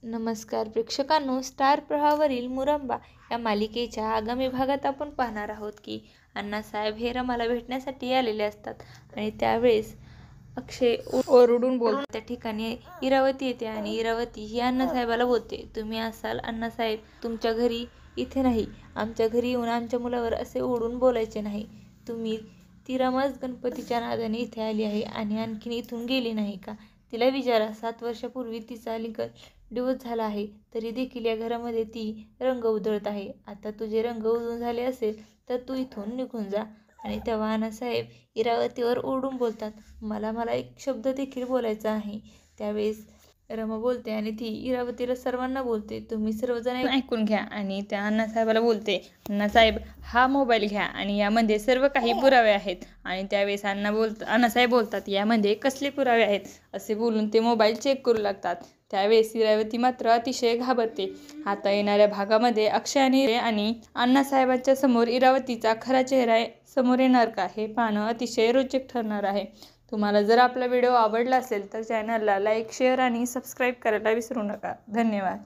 नमस्कार प्रेक्षकांनो, स्टार प्रवाहावरील मुरंबा या मालिकेच्या आगामी भागात आपण पाहणार आहोत की अण्णासाहेब हे रमाला भेटण्यासाठी आलेले असतात आणि त्यावेळेस अक्षय ओरडून बोलतो. त्या ठिकाणी इरावती येते आणि इरावती ही अण्णासाहेबाला बोलते, तुम्ही असाल अण्णासाहेब, तुमच्या घरी इथे नाही, आमच्या घरी येऊन आमच्या मुलावर असे ओढून बोलायचे नाही. ती रमाच गणपतीच्या नादाने इथे आली आहे आणि आणखीन इथून गेली नाही का? तिला विचारा. 7 वर्षापूर्वी तिचा डिवोर्स झाला आहे, तरी देखील या घरामध्ये ती रंग उधळत आहे. आता तुझे रंग उधळून झाले असेल तर तू इथून निघून जा. आणि तेव्हा अण्णासाहेब इरावतीवर ओरडून बोलतात, मला एक शब्द देखील बोलायचा आहे. त्यावेळेस रमा बोलते आणि ती इरावतीला सर्वांना बोलते, तुम्ही सर्वजण ऐकून घ्या. आणि त्या अण्णासाहेबाला बोलते, अण्णासाहेब हा मोबाईल घ्या आणि यामध्ये सर्व काही पुरावे आहेत. आणि त्यावेळेस अण्णासाहेब बोलतात, यामध्ये कसले पुरावे आहेत असे बोलून ते मोबाईल चेक करू लागतात. त्यावेळेस इरावती मात्र अतिशय घाबरते. आता येणाऱ्या भागामध्ये अक्षय आणि अण्णासाहेबांच्या समोर इरावतीचा खरा चेहरा समोर येणार का, हे पाहणं अतिशय रोचक ठरणार आहे. तुम्हाला जर आपला व्हिडिओ आवडला असेल तर चॅनलला लाईक, शेअर आणि सबस्क्राईब करायला विसरू नका. धन्यवाद.